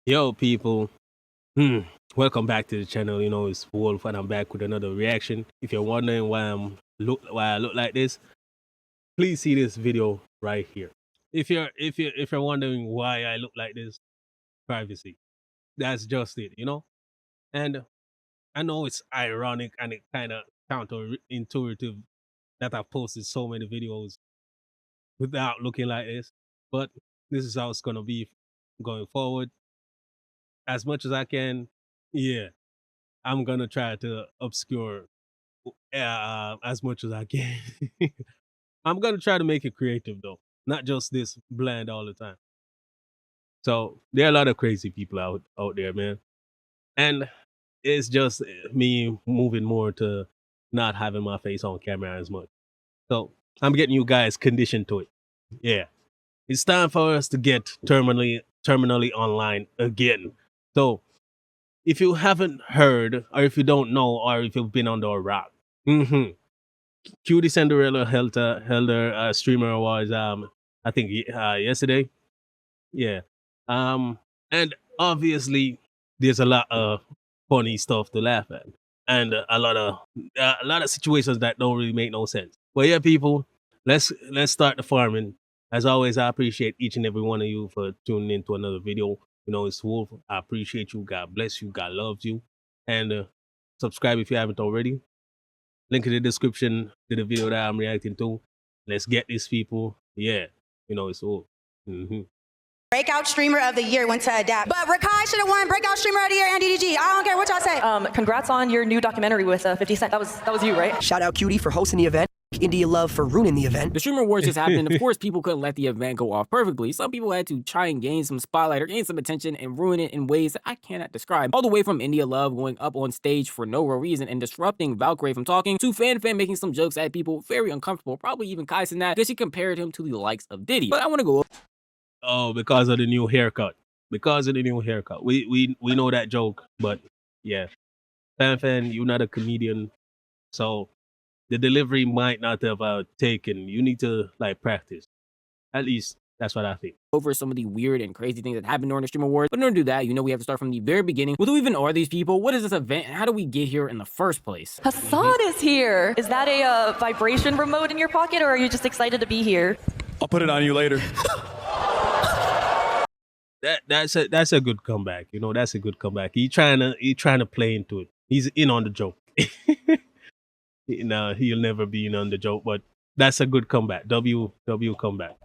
Yo, people. Hmm. Welcome back to the channel. It's Wolf, and I'm back with another reaction. If you're wondering why I look like this, please see this video right here. If you're wondering why I look like this, privacy. That's just it. And I know it's ironic and it kind of counterintuitive that I've posted so many videos without looking like this, but this is how it's gonna be going forward. As much as I can, yeah. I'm gonna try to obscure as much as I can. I'm gonna try to make it creative though, not just this bland all the time. So there are a lot of crazy people out there, man, and it's just me moving more to not having my face on camera as much. So I'm getting you guys conditioned to it. Yeah, it's time for us to get terminally online again. So if you haven't heard, or if you don't know, or if you've been under a rock, mm-hmm. Cutie Cinderella held her streamer awards. I think yesterday. Yeah. Um, and obviously there's a lot of funny stuff to laugh at, and a lot of situations that don't really make no sense. But yeah, people, let's start the farming. As always, I appreciate each and every one of you for tuning in to another video. It's Wolf. I appreciate you. God bless you. God loves you, and subscribe if you haven't already. Link in the description to the video that I'm reacting to. Let's get these people. Yeah, it's all. Breakout Streamer of the Year went to Adapt. But Rakai should have won Breakout Streamer of the Year and DDG. I don't care what y'all say. Congrats on your new documentary with 50 Cent. That was you, right? Shout out Cutie for hosting the event. India Love for ruining the event. The Streamer Awards just happened, and of course, people couldn't let the event go off perfectly. Some people had to try and gain some spotlight or gain some attention and ruin it in ways that I cannot describe. All the way from India Love going up on stage for no real reason and disrupting Valkyrae from talking, to Fan making some jokes at people very uncomfortable, probably even Kai Cenat, because she compared him to the likes of Diddy. But I want to go. Oh, because of the new haircut. Because of the new haircut. We know that joke, but yeah. Fan, you're not a comedian, so the delivery might not have taken. You need to practice. At least that's what I think. Over some of the weird and crazy things that happened during the Streamer Awards. But in order to do that, we have to start from the very beginning. Who even are these people? What is this event? And how do we get here in the first place? Hassan is here. Is that a vibration remote in your pocket, or are you just excited to be here? I'll put it on you later. That's a good comeback. That's a good comeback. He trying to play into it. He's in on the joke. No, he'll never be in on the joke, but that's a good comeback. W comeback.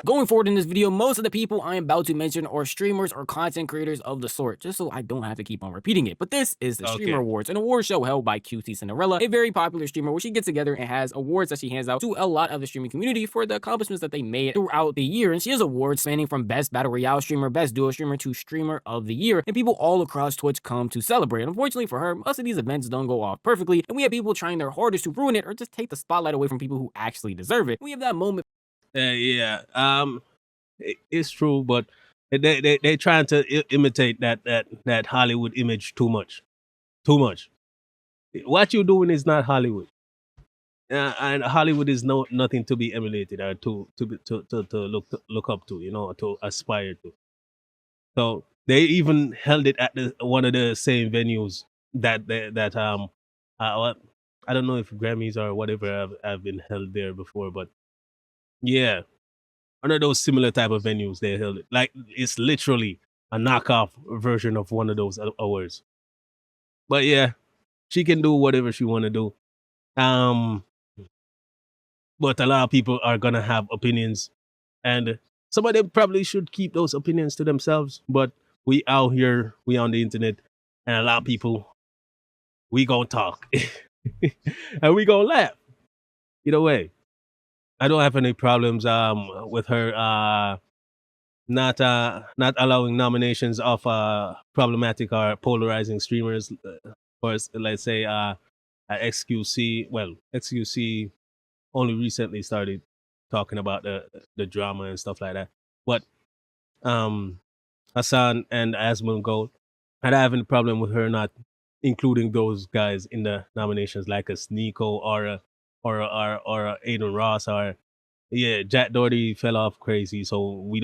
Going forward in this video, most of the people I am about to mention are streamers or content creators of the sort, just so I don't have to keep on repeating it. But this is the Streamer Awards, an award show held by Cutie Cinderella, a very popular streamer where she gets together and has awards that she hands out to a lot of the streaming community for the accomplishments that they made throughout the year. And she has awards spanning from Best Battle Royale Streamer, Best Duo Streamer to Streamer of the Year, and people all across Twitch come to celebrate. Unfortunately for her, most of these events don't go off perfectly, and we have people trying their hardest to ruin it or just take the spotlight away from people who actually deserve it. We have that moment. Yeah. It's true, but they trying to imitate that Hollywood image too much. What you're doing is not Hollywood, and Hollywood is nothing to be emulated or to look up to, to aspire to. So they even held it at one of the same venues that I don't know if Grammys or whatever have been held there before, but yeah. One of those similar type of venues they held it. Like it's literally a knockoff version of one of those awards. But yeah, she can do whatever she want to do. But a lot of people are gonna have opinions, and some of them probably should keep those opinions to themselves. But we out here, we on the internet, and a lot of people, we gonna talk and we gonna laugh. Either way. I don't have any problems with her not allowing nominations of problematic or polarizing streamers. Or let's say XQC. Well, XQC only recently started talking about the drama and stuff like that. But Hassan and Asmongold, I don't have any problem with her not including those guys in the nominations, like a Sneeko or a Aiden Ross or Yeah, Jack Doherty fell off crazy, so we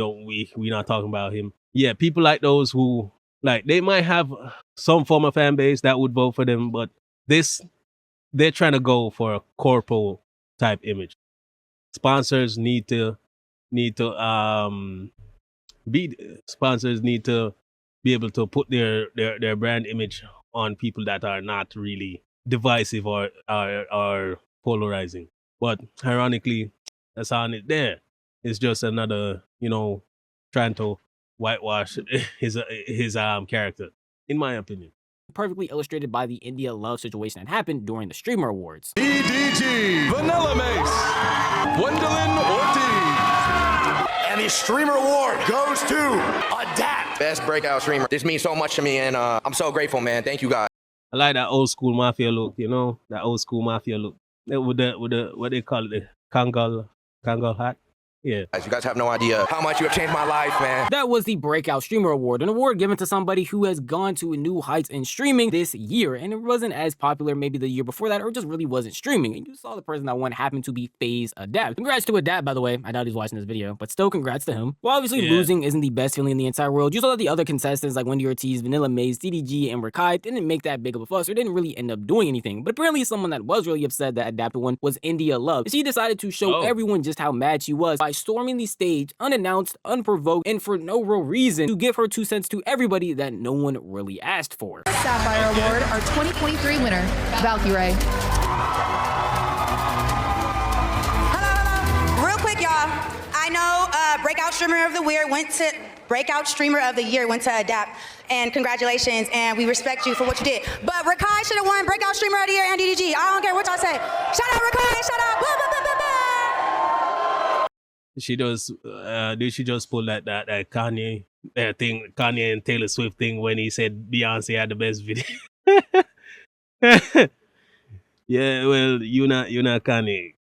not talking about him. Yeah, people like those who like they might have some form of fan base that would vote for them, but they're trying to go for a corporal type image. Sponsors need to sponsors need to be able to put their brand image on people that are not really divisive or polarizing. But ironically, that's on it there. It's just another, trying to whitewash his character, in my opinion. Perfectly illustrated by the India Love situation that happened during the Streamer Awards. EDG, Vanilla Mace, Gwendolyn Ortiz. And the Streamer Award goes to Adapt. Best breakout streamer. This means so much to me, and I'm so grateful, man. Thank you, guys. I like that old school mafia look, that old school mafia look. With the what they call it, the Kangol hat. Yeah. You guys have no idea how much you have changed my life, man. That was the Breakout Streamer Award, an award given to somebody who has gone to new heights in streaming this year, and it wasn't as popular maybe the year before that, or just really wasn't streaming. And you saw the person that won happened to be FaZe Adapt. Congrats to Adapt, by the way. I doubt he's watching this video, but still congrats to him. Well, obviously losing isn't the best feeling in the entire world. You saw that the other contestants like Wendy Ortiz, Vanilla Mace, DDG, and Rakai didn't make that big of a fuss or didn't really end up doing anything. But apparently someone that was really upset that Adapt won was India Love. She decided to show everyone just how mad she was by storming the stage unannounced, unprovoked, and for no real reason to give her 2 cents to everybody that no one really asked for. Sapphire Award, our 2023 winner, Valkyrae. Hello. Real quick, y'all. I know Breakout Streamer of the Year went to Adapt, and congratulations, and we respect you for what you did. But Rakai should have won Breakout Streamer of the Year and DDG. I don't care what y'all say. Shout out Rakai, shout out. Blah, blah, blah, blah, blah. She does. Did she just pull that Kanye thing, Kanye and Taylor Swift thing when he said Beyonce had the best video? Yeah, well, you're not Kanye.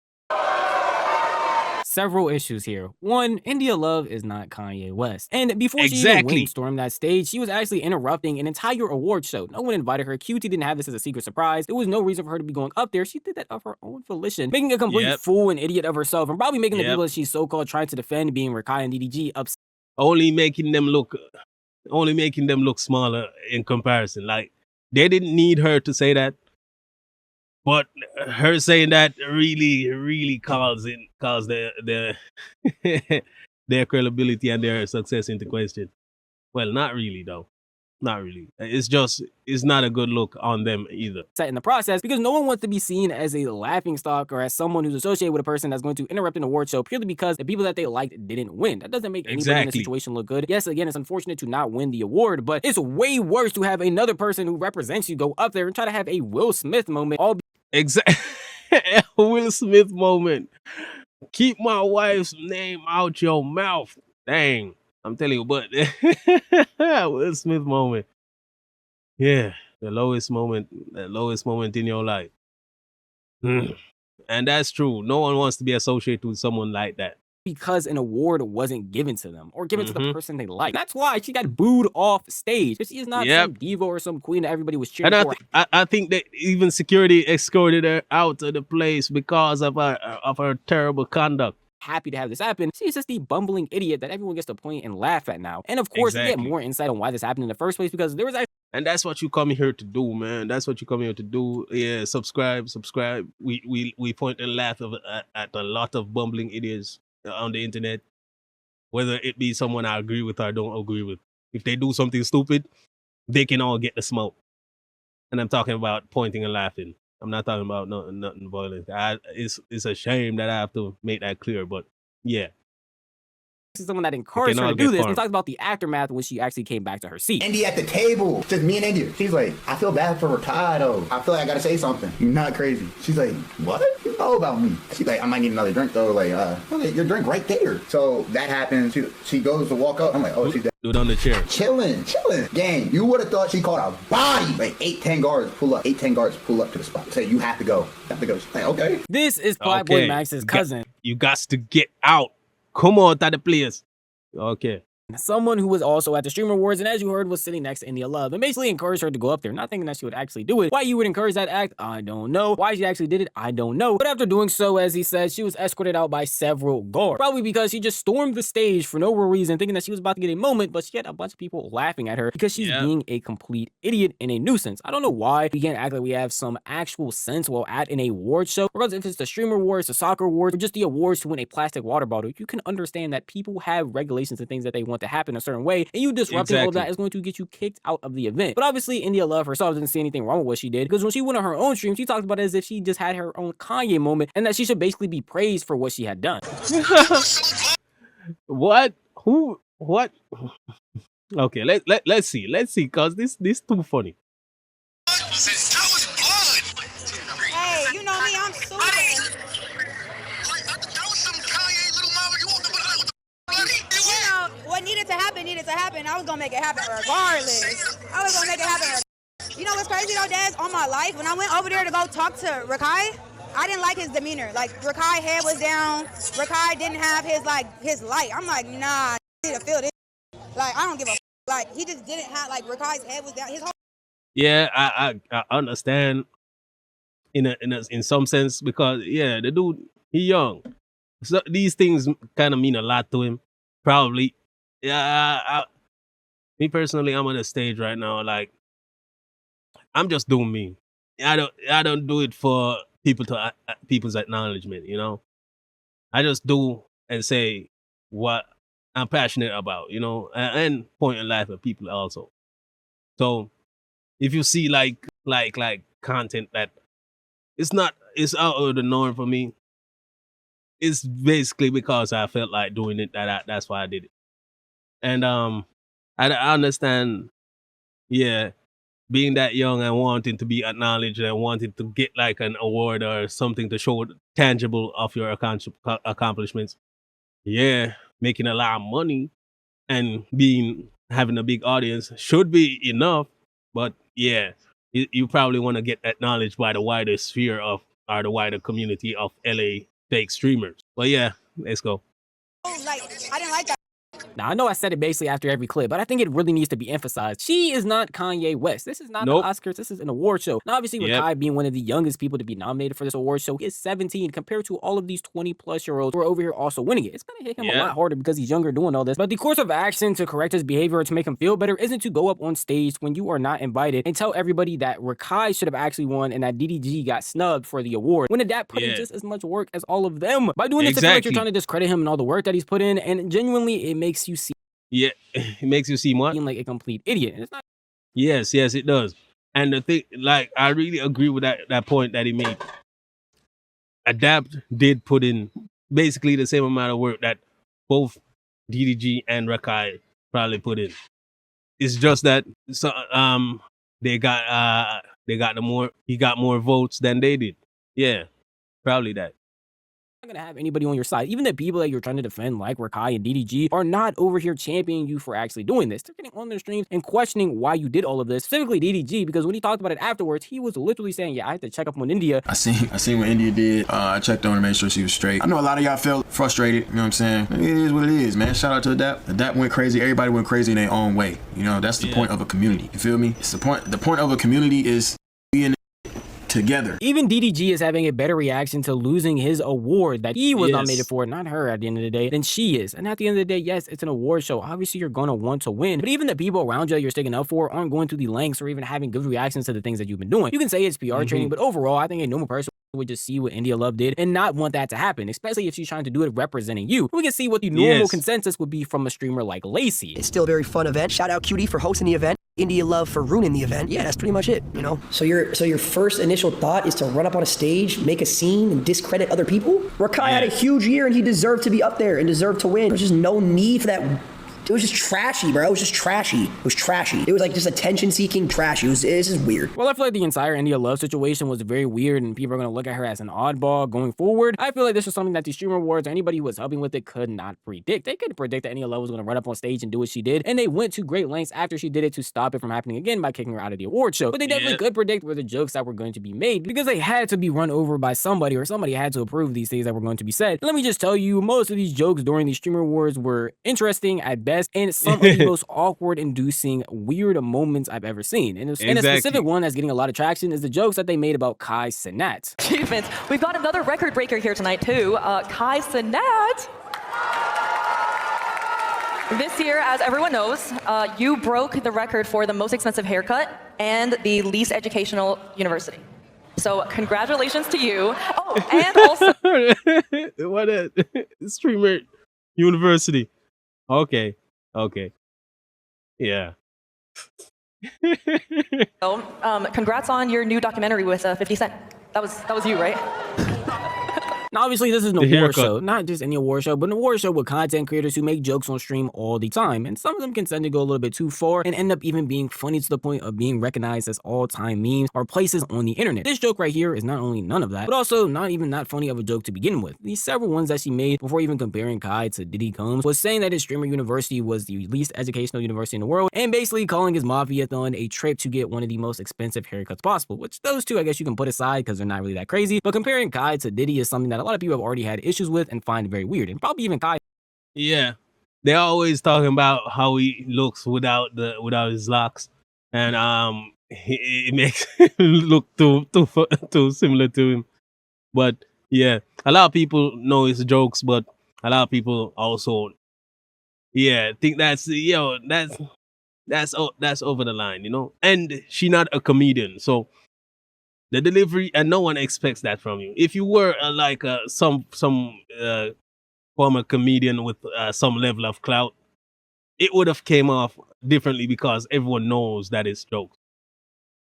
Several issues here. One, India Love is not Kanye West. And before she even went stormed that stage, she was actually interrupting an entire award show. No one invited her. QT didn't have this as a secret surprise. There was no reason for her to be going up there. She did that of her own volition, making a complete fool and idiot of herself, and probably making the people that she's so-called trying to defend, being Rakai and DDG, upset. Only making them look smaller in comparison. Like, they didn't need her to say that. But her saying that really calls their their credibility and their success into question. Well, not really though. Not really. It's not a good look on them either. In the process, because no one wants to be seen as a laughing stock or as someone who's associated with a person that's going to interrupt an award show purely because the people that they liked didn't win. That doesn't make anybody in the situation look good. Yes, again, it's unfortunate to not win the award, but it's way worse to have another person who represents you go up there and try to have a Will Smith moment. Exactly. Will Smith moment. Keep my wife's name out your mouth. Dang. I'm telling you, but Will Smith moment. Yeah, the lowest moment in your life. And that's true. No one wants to be associated with someone like that. Because an award wasn't given to them or given to the person they like. That's why she got booed off stage. She is not some diva or some queen that everybody was cheering for. I think that even security escorted her out of the place because of her terrible conduct. Happy to have this happen. She's just the bumbling idiot that everyone gets to point and laugh at now. And of course, we get more insight on why this happened in the first place because there was actually. And that's what you come here to do, man. That's what you come here to do. Yeah, subscribe. We point and laugh at a lot of bumbling idiots on the internet, whether it be someone I agree with or don't agree with. If they do something stupid, they can all get the smoke. And I'm talking about pointing and laughing. I'm not talking about nothing violent. It's a shame that I have to make that clear, but yeah. This is someone that encouraged her to do this and talked about the aftermath when she actually came back to her seat. India at the table, just me and India. She's like, I feel bad for Rakai though. I feel like I gotta say something. You're not crazy. She's like, what? You know about me? She's like, I might need another drink though. Like, your drink right there. So that happens. She goes to walk up. I'm like, oh, she's do it on the chair. Chilling. Gang, you would have thought she caught a body. Like 8-10 guards pull up. 8-10 guards pull up to the spot. Say, you have to go. She's like, okay. This is Playboy Max's cousin. You got to get out. Come on to the place. Okay. someone who was also at the Streamer Awards, and as you heard, was sitting next to India Love, and basically encouraged her to go up there, not thinking that she would actually do it. Why you would encourage that act, I don't know. Why she actually did it, I don't know. But after doing so, as he said, she was escorted out by several guards, probably because she just stormed the stage for no real reason, thinking that she was about to get a moment, but she had a bunch of people laughing at her because she's being a complete idiot and a nuisance. I don't know why we can't act like we have some actual sense while at an award show, regardless if it's the Streamer Awards, the soccer awards, or just the awards to win a plastic water bottle. You can understand that people have regulations and things that they want to happen a certain way, and you disrupting all of that is going to get you kicked out of the event. But obviously, India Love herself didn't see anything wrong with what she did, because when she went on her own stream, she talked about it as if she just had her own Kanye moment, and that she should basically be praised for what she had done. What? Who? What? Okay, let's see, cause this too funny. Hey, you know me, I'm super. What needed to happen. I was gonna make it happen regardless. You know what's crazy though, Des? On my life, when I went over there to go talk to Rakai, I didn't like his demeanor. Like, Rakai head was down. Rakai didn't have his light. I'm like, nah, I need to feel this. Like, I don't give a like, he just didn't have, like, Rakai's head was down. His whole Yeah, I understand in some sense, because the dude, he young. So these things kind of mean a lot to him. Probably. Yeah, me personally, I'm on the stage right now. Like, I'm just doing me. I don't do it for people's acknowledgement. You know, I just do and say what I'm passionate about. You know, and point in life at people also. So if you see like content that it's out of the norm for me, it's basically because I felt like doing it. That's why I did it. And I understand, being that young and wanting to be acknowledged and wanting to get like an award or something to show tangible of your accomplishments. Yeah, making a lot of money and having a big audience should be enough. But yeah, you probably want to get acknowledged by the wider sphere or the wider community of LA fake streamers. But yeah, let's go. like, I didn't like that. Now, I know I said it basically after every clip, but I think it really needs to be emphasized. She is not Kanye West. This is not the Oscars. This is an award show. Now, obviously, with Kai being one of the youngest people to be nominated for this award show, he is 17 compared to all of these 20-plus-year-olds who are over here also winning it. It's going to hit him a lot harder because he's younger doing all this. But the course of action to correct his behavior or to make him feel better isn't to go up on stage when you are not invited and tell everybody that Rakai should have actually won and that DDG got snubbed for the award, when Adapt put in just as much work as all of them. By doing this, I feel like you're trying to discredit him and all the work that he's put in, and genuinely, it makes you see it makes you seem what? Like a complete idiot. And it's not. Yes, it does. And the thing, like, I really agree with that point that he made. Adapt did put in basically the same amount of work that both DDG and Rakai probably put in. It's just that he got more votes than they did. Yeah, probably that. Not gonna have anybody on your side. Even the people that you're trying to defend, like Rakai and DDG, are not over here championing you for actually doing this. They're getting on their streams and questioning why you did all of this, specifically DDG, because when he talked about it afterwards, he was literally saying, yeah, I had to check up on India. I seen what India did. I checked on her to make sure she was straight. I know a lot of y'all felt frustrated, you know what I'm saying? It is what it is, man. Shout out to Adapt. Adapt went crazy. Everybody went crazy in their own way. You know, that's the point of a community. You feel me? It's the point of a community is being together. Even DDG is having a better reaction to losing his award that he was nominated for, not her at the end of the day, than she is. And at the end of the day, yes, it's an award show. Obviously, you're going to want to win. But even the people around you that you're sticking up for aren't going to the lengths or even having good reactions to the things that you've been doing. You can say it's PR training, but overall, I think a normal person would just see what India Love did and not want that to happen, especially if she's trying to do it representing you. We can see what the normal consensus would be from a streamer like Lacey. It's still a very fun event. Shout out Cutie for hosting the event. India Love for ruining the event. Yeah, that's pretty much it, you know? So your first initial thought is to run up on a stage, make a scene, and discredit other people? Rakai had a huge year and he deserved to be up there and deserved to win. There's just no need for that. It was just trashy, bro. It was just trashy. It was trashy. It was like just attention-seeking trashy. This is weird. Well, I feel like the entire India Love situation was very weird and people are going to look at her as an oddball going forward. I feel like this was something that the Streamer Awards or anybody who was helping with it could not predict. They couldn't predict that India Love was going to run up on stage and do what she did, and they went to great lengths after she did it to stop it from happening again by kicking her out of the award show. But they definitely could predict where the jokes that were going to be made because they had to be run over by somebody or somebody had to approve these things that were going to be said. And let me just tell you, most of these jokes during the Streamer Awards were interesting at best best and some of the most awkward inducing weird moments I've ever seen. And a specific one that's getting a lot of traction is the jokes that they made about Kai Cenat. Achievements. We've got another record breaker here tonight too, Kai Cenat. This year, as everyone knows, you broke the record for the most expensive haircut and the least educational university. So congratulations to you. Oh, and also... What a streamer university. Okay. Yeah. So, congrats on your new documentary with 50 Cent. That was you, right? Now, obviously, this is an award show, not just any award show, but an award show with content creators who make jokes on stream all the time. And some of them can tend to go a little bit too far and end up even being funny to the point of being recognized as all-time memes or places on the internet. This joke right here is not only none of that, but also not even that funny of a joke to begin with. These several ones that she made before even comparing Kai to Diddy Combs was saying that his streamer university was the least educational university in the world and basically calling his Mafia-thon a trip to get one of the most expensive haircuts possible, which those two I guess you can put aside because they're not really that crazy. But comparing Kai to Diddy is something that a lot of people have already had issues with and find very weird, and probably even Kai. Yeah, they're always talking about how he looks without his locks, and it makes him look too similar to him. But yeah, a lot of people know his jokes, but a lot of people also think that's that's over the line, you know. And she's not a comedian, so the delivery, and no one expects that from you. If you were some former comedian with some level of clout, it would have came off differently because everyone knows that it's jokes.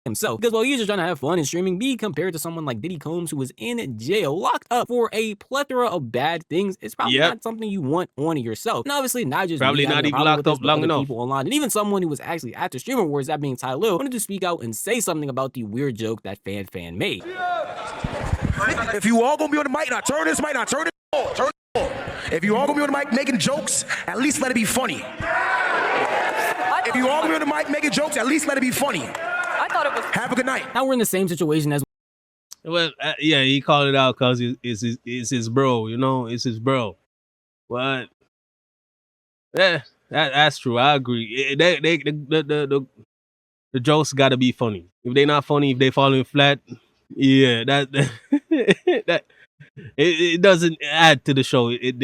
Himself, because while he's just trying to have fun in streaming, be compared to someone like Diddy Combs, who was in jail, locked up for a plethora of bad things, it's probably not something you want on yourself. And obviously, not just probably not even locked up long enough. People online, and even someone who was actually at the Streamer Awards, that being Ty Lil, wanted to speak out and say something about the weird joke that Fan made. If you all gonna be on the mic, now turn this mic, now turn it on, turn it on. If you all gonna be on the mic making jokes, at least let it be funny. If you all gonna be on the mic making jokes, at least let it be funny. I thought it was. Have a good night. Now we're in the same situation as. Well, yeah, he called it out because it's his bro, you know, it's his bro. But yeah, that's true. I agree. The jokes got to be funny. If they're not funny, if they falling flat, yeah, that it doesn't add to the show. It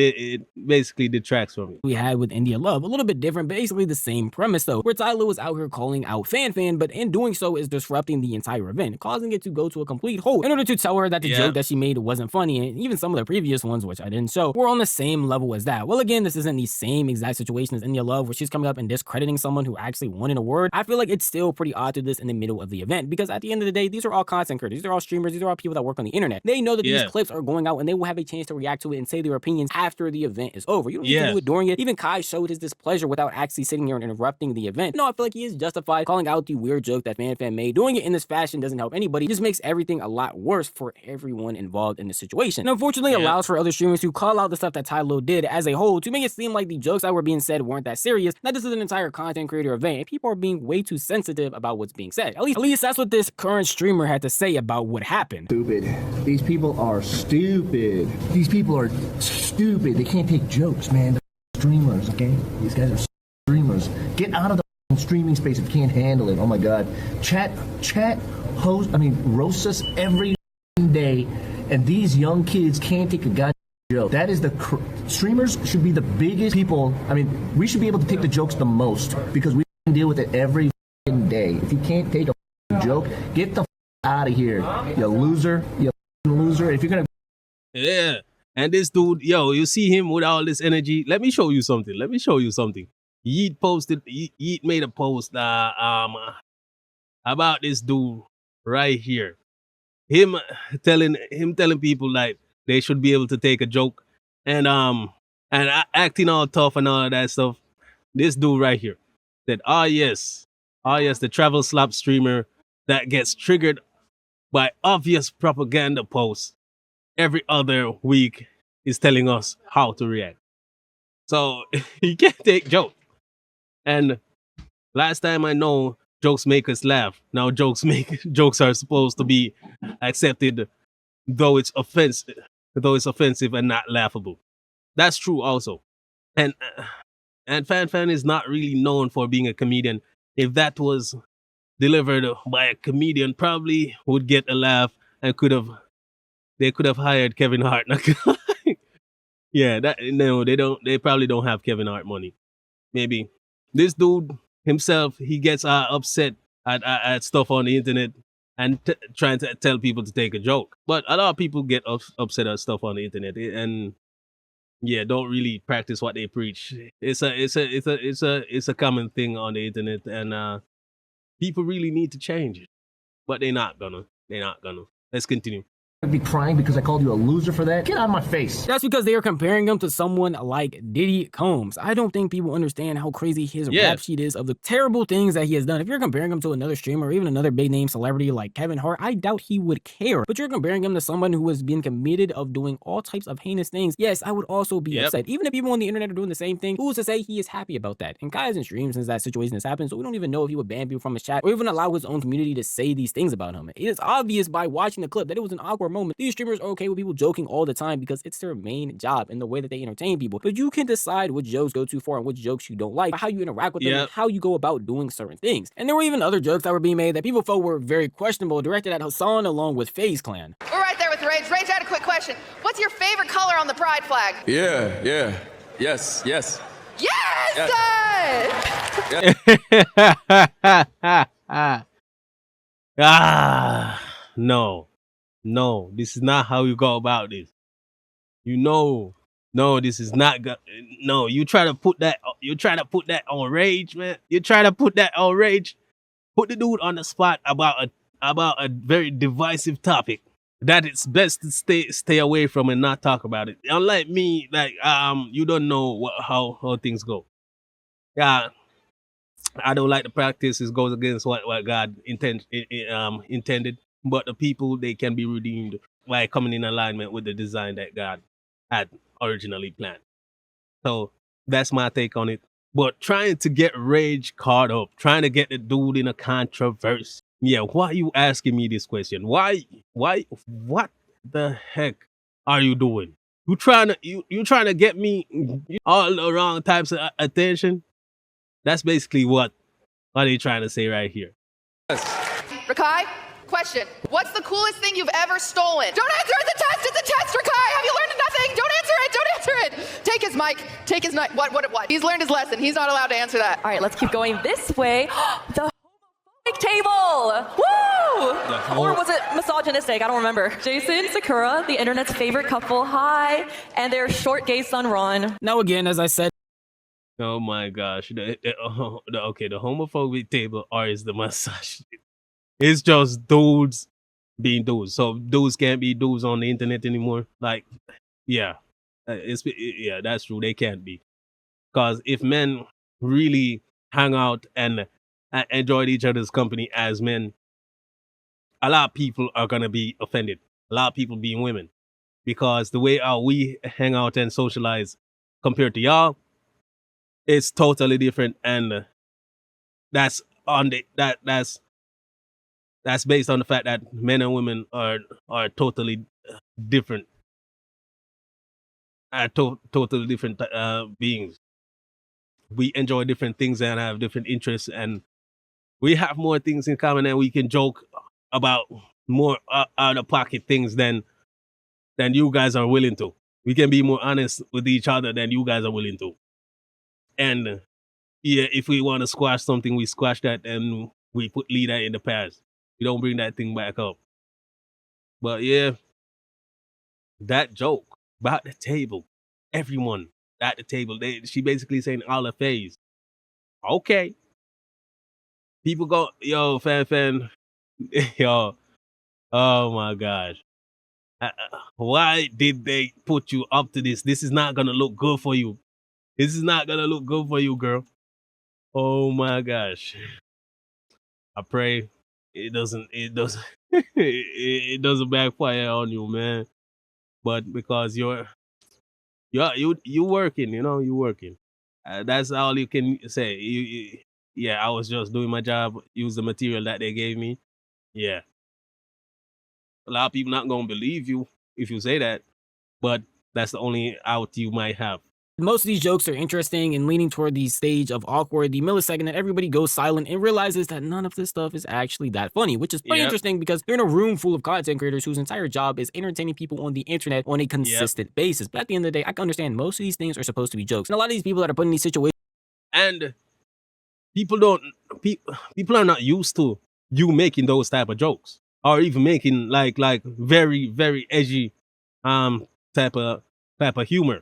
basically detracts from it. We had with India Love, a little bit different, basically the same premise though, where Ty Lil was out here calling out Fan, but in doing so is disrupting the entire event, causing it to go to a complete halt in order to tell her that the joke that she made wasn't funny, and even some of the previous ones, which I didn't show, were on the same level as that. Well, again, this isn't the same exact situation as India Love, where she's coming up and discrediting someone who actually won an award. I feel like it's still pretty odd to this in the middle of the event, because at the end of the day, these are all content creators, these are all streamers, these are all people that work on the internet. They know that these clips are going out and they will have a chance to react to it and say their opinions after the event is over. You don't need to do it during it. Even Kai showed his displeasure without actually sitting here and interrupting the event. No, I feel like he is justified calling out the weird joke that Fan made. Doing it in this fashion doesn't help anybody. It just makes everything a lot worse for everyone involved in the situation. And unfortunately, allows for other streamers to call out the stuff that Ty Lil did as a whole to make it seem like the jokes that were being said weren't that serious. That this is an entire content creator event and people are being way too sensitive about what's being said. At least that's what this current streamer had to say about what happened. Stupid. These people are stupid. These people are stupid. They can't take jokes, man. They're streamers, okay? These guys are streamers. Get out of the streaming space if you can't handle it. Oh my god. Chat, roast us every day, and these young kids can't take a goddamn joke. That is streamers should be the biggest people. I mean, we should be able to take the jokes the most because we deal with it every day. If you can't take a joke, get the out of here, you loser. You loser. If you're gonna. Yeah. And this dude, you see him with all this energy. Let me show you something. Yeet made a post about this dude right here. Him telling people like they should be able to take a joke and acting all tough and all of that stuff. This dude right here said, yes, the travel slap streamer that gets triggered by obvious propaganda posts every other week is telling us how to react. So you can't take jokes. And last time I know, jokes make us laugh. Now jokes are supposed to be accepted, though it's offensive and not laughable. That's true also. And And Fan Fan is not really known for being a comedian. If that was delivered by a comedian, probably would get a laugh and they could have hired Kevin Hart. Yeah, that no, they probably don't have Kevin Hart money. Maybe this dude himself, he gets upset at stuff on the internet and trying to tell people to take a joke. But a lot of people get upset at stuff on the internet and yeah, don't really practice what they preach. It's a common thing on the internet, and people really need to change it, but they're not gonna. Let's continue. I'd be crying because I called you a loser for that. Get out of my face. That's because they are comparing him to someone like Diddy Combs. I don't think people understand how crazy his rap sheet is of the terrible things that he has done. If you're comparing him to another streamer or even another big name celebrity like Kevin Hart, I doubt he would care. But you're comparing him to someone who has been committed of doing all types of heinous things. Yes, I would also be upset. Even if people on the internet are doing the same thing, who's to say he is happy about that? And Kai hasn't streamed since that situation has happened, so we don't even know if he would ban people from his chat or even allow his own community to say these things about him. It is obvious by watching the clip that it was an awkward moment. These streamers are okay with people joking all the time because it's their main job and the way that they entertain people. But you can decide which jokes go too far and which jokes you don't like, by how you interact with them and how you go about doing certain things. And there were even other jokes that were being made that people felt were very questionable, directed at Hassan along with FaZe Clan. We're right there with Rage. Rage, I had a quick question. What's your favorite color on the pride flag? Yes. Yes! No, this is not how you go about this. No, this is not good. No, you try to put that on Rage, man. You try to put that on Rage. Put the dude on the spot about a very divisive topic that it's best to stay away from and not talk about it. Unlike me, you don't know how things go. Yeah, I don't like the practice. It goes against what God intended. But the people, they can be redeemed by coming in alignment with the design that God had originally planned. So that's my take on it. But trying to get Rage caught up, trying to get the dude in a controversy. Yeah, why are you asking me this question? Why, what the heck are you doing? You trying to get me all the wrong types of attention? That's basically what are they trying to say right here. Rakai, question. What's the coolest thing you've ever stolen? Don't answer it! It's a test, Rakai! Have you learned nothing? Don't answer it! Take his mic. Take his mic. What? He's learned his lesson. He's not allowed to answer that. All right, let's keep going this way. The homophobic table! Woo! Or was it misogynistic? I don't remember. Jason, Sakura, the internet's favorite couple, hi, and their short gay son, Ron. Now again, as I said, oh my gosh. The homophobic table or is the massage. It's just dudes being dudes. So dudes can't be dudes on the internet anymore. Like, yeah. Yeah, that's true. They can't be. Because if men really hang out and enjoyed each other's company as men, a lot of people are going to be offended. A lot of people being women. Because the way we hang out and socialize compared to y'all, it's totally different, and that's based on the fact that men and women are totally different, totally different beings. We enjoy different things and have different interests, and we have more things in common, and we can joke about more out of pocket things than you guys are willing to. We can be more honest with each other than you guys are willing to. And yeah, if we want to squash something, we squash that and we leave that in the past. We don't bring that thing back up. But yeah, that joke about the table, everyone at the table, she basically saying all her phase. Okay. People go, yo, fan, yo, oh my gosh. Why did they put you up to this? This is not going to look good for you. This is not going to look good for you, girl. Oh my gosh. I pray it doesn't it doesn't backfire on you, man. But because you're working, you're working. That's all you can say. Yeah, I was just doing my job, use the material that they gave me. Yeah. A lot of people not going to believe you if you say that, but that's the only out you might have. Most of these jokes are interesting and leaning toward the stage of awkward, the millisecond that everybody goes silent and realizes that none of this stuff is actually that funny, which is pretty interesting because they're in a room full of content creators whose entire job is entertaining people on the internet on a consistent basis. But at the end of the day, I can understand most of these things are supposed to be jokes. And a lot of these people that are put in these situations, and people are not used to you making those type of jokes, or even making like very, very edgy type of humor.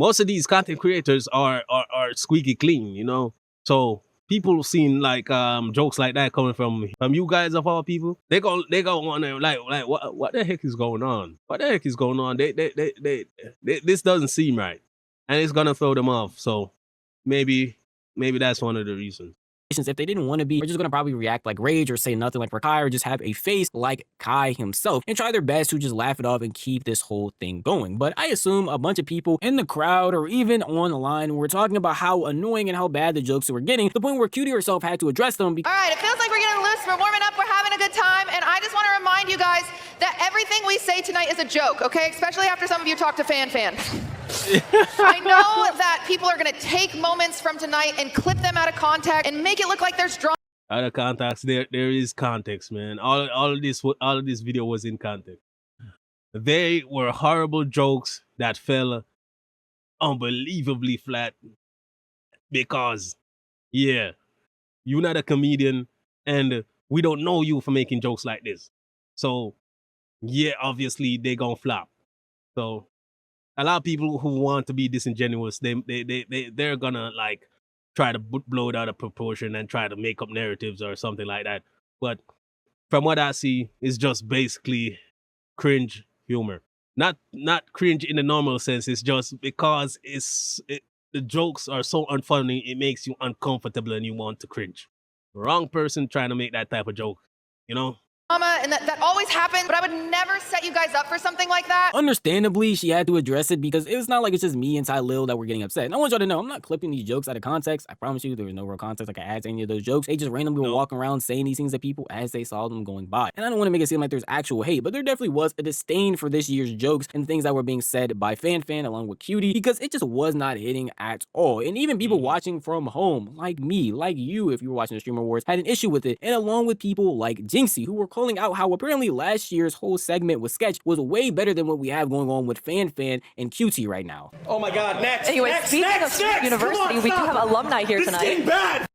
Most of these content creators are squeaky clean, you know. So people seeing like jokes like that coming from you guys of all people, they go wonder like what the heck is going on? What the heck is going on? They this doesn't seem right, and it's gonna throw them off. So maybe that's one of the reasons. if they didn't want to be, they're just going to probably react like Rage or say nothing like Rakai or just have a face like Kai himself and try their best to just laugh it off and keep this whole thing going. But I assume a bunch of people in the crowd or even on the line were talking about how annoying and how bad the jokes were getting, to the point where Cutie herself had to address them. All right, it feels like we're getting loose, we're warming up, we're having a good time, and I just want to remind you guys that everything we say tonight is a joke, okay? Especially after some of you talk to Fan. I know that people are going to take moments from tonight and clip them out of context and make it look like there's drama. Out of context, there is context, man. All of this video was in context. They were horrible jokes that fell unbelievably flat because, yeah, you're not a comedian and we don't know you for making jokes like this. So, yeah, obviously they gonna flop. So, a lot of people who want to be disingenuous, they're gonna like try to blow it out of proportion and try to make up narratives or something like that. But from what I see, it's just basically cringe humor. Not cringe in the normal sense. It's just because the jokes are so unfunny, it makes you uncomfortable and you want to cringe. Wrong person trying to make that type of joke, you know? And that always happens, but I would never set you guys up for something like that. Understandably, she had to address it because it's not like it's just me and Ty Lil that were getting upset. And I want y'all to know, I'm not clipping these jokes out of context. I promise you there was no real context I could add to any of those jokes. They just randomly were walking around saying these things to people as they saw them going by. And I don't want to make it seem like there's actual hate, but there definitely was a disdain for this year's jokes and things that were being said by Fan along with Cutie, because it just was not hitting at all. And even people watching from home, like me, like you, if you were watching the Streamer Wars, had an issue with it. And along with people like Jinxie, who were calling out how apparently last year's whole segment with Sketch was way better than what we have going on with Fan and Cutie right now. Oh my god, next! Anyway, next, speaking next, of Streamer next, University, we do have alumni here tonight. This is getting bad!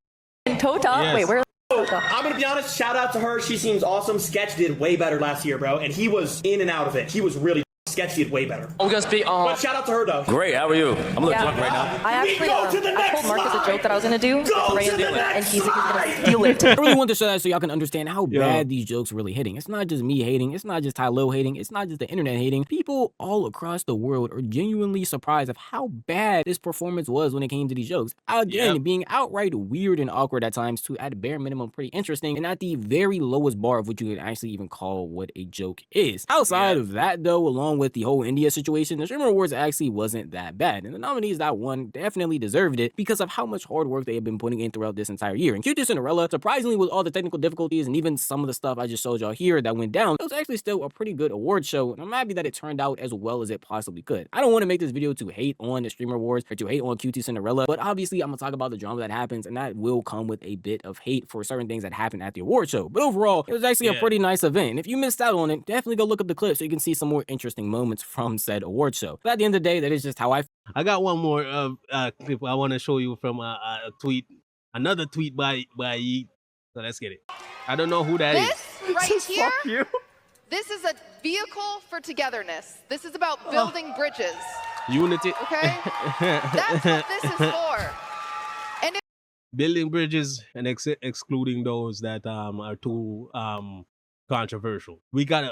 And Tota, Yes. wait, where? I'm gonna be honest, shout out to her, she seems awesome. Sketch did way better last year, bro, and he was in and out of it. He was really Sketch did way better. I'm gonna speak on. But shout out to her though. Great, how are you? I'm a little drunk right now. I actually I told Marcus a joke that I was gonna do. It's random, and he's gonna steal it. I really want to show that so y'all can understand how bad these jokes are really hitting. It's not just me hating, it's not just Ty Lil hating, it's not just the internet hating. People all across the world are genuinely surprised of how bad this performance was when it came to these jokes. Again, being outright weird and awkward at times to, at bare minimum, pretty interesting, and at the very lowest bar of what you can actually even call what a joke is. Outside of that though, along with the whole India situation, the Streamer Awards actually wasn't that bad, and the nominees that won definitely deserved it because of how much hard work they have been putting in throughout this entire year. And Cutie Cinderella, surprisingly, with all the technical difficulties and even some of the stuff I just showed y'all here that went down, it was actually still a pretty good award show, and I'm happy that it turned out as well as it possibly could. I don't want to make this video to hate on the Streamer Awards or to hate on Cutie Cinderella, but obviously I'm gonna talk about the drama that happens, and that will come with a bit of hate for certain things that happen at the award show. But overall, it was actually a pretty nice event, and if you missed out on it, definitely go look up the clip so you can see some more interesting moments from said award show. But at the end of the day, that is just how I got one more clip I want to show you from a tweet, another tweet by Yeet. So let's get it. I don't know who that is. This right here, this is a vehicle for togetherness. This is about building bridges. Unity. Okay? That's what this is for. And building bridges and excluding those that are too controversial. We gotta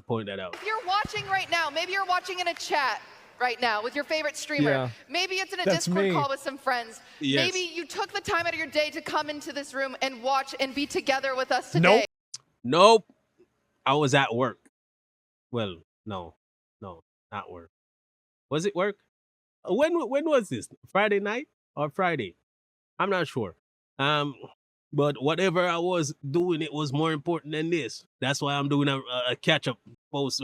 point that out. if you're watching right now, maybe you're watching in a chat right now with your favorite streamer. Yeah. Maybe it's in a That's Discord me. call with some friends. Yes. Maybe you took the time out of your day to come into this room and watch and be together with us today. Nope. I was at work. Well, no, not work. Was it work? When was this? Friday night or Friday? I'm not sure. But whatever I was doing, it was more important than this. That's why I'm doing a catch-up post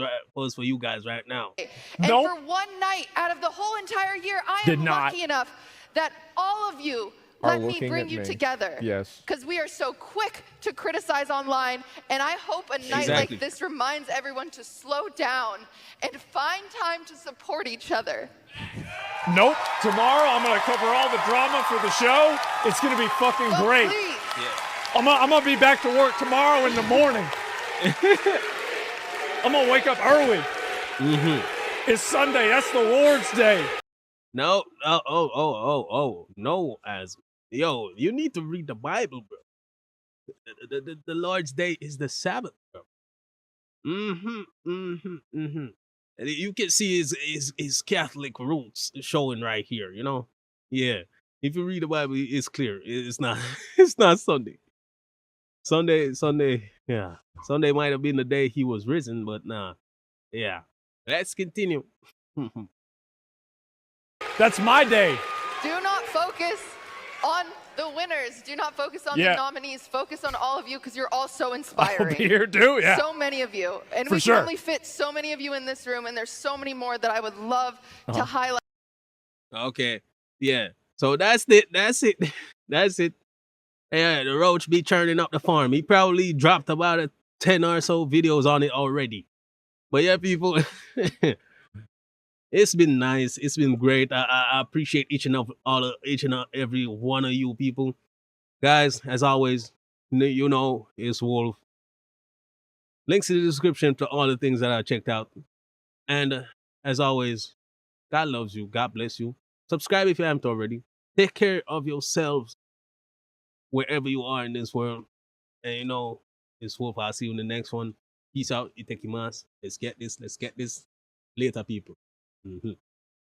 for you guys right now. And for one night out of the whole entire year, I am lucky enough that all of you let me bring you together. Yes. Because we are so quick to criticize online, and I hope a night like this reminds everyone to slow down and find time to support each other. Nope. Tomorrow I'm gonna cover all the drama for the show. It's gonna be fucking great. Please. I'm gonna be back to work tomorrow in the morning. I'm gonna wake up early. It's Sunday. That's the Lord's Day. No. No, yo, you need to read the Bible, bro. The Lord's Day is the Sabbath, bro. You can see his Catholic roots showing right here, you know? Yeah. If you read the Bible, it's clear. It's not it's not Sunday. Sunday, yeah. Sunday might have been the day he was risen, but nah. Yeah. Let's continue. That's my day. Do not focus on the winners. Do not focus on the nominees. Focus on all of you because you're all so inspiring. I'll be here too, yeah. So many of you. And we can only fit so many of you in this room, and there's so many more that I would love to highlight. Okay. Yeah. So that's it. That's it. Yeah, the Roach be churning up the farm. He probably dropped about 10 or so videos on it already. But yeah, people, it's been nice. It's been great. I appreciate each and every one of you people. Guys, as always, you know, it's Wolf. Links in the description to all the things that I checked out. And as always, God loves you. God bless you. Subscribe if you haven't already. Take care of yourselves wherever you are in this world. And you know, it's Wolf. I'll see you in the next one. Peace out. Itekimas. Let's get this. Later, people.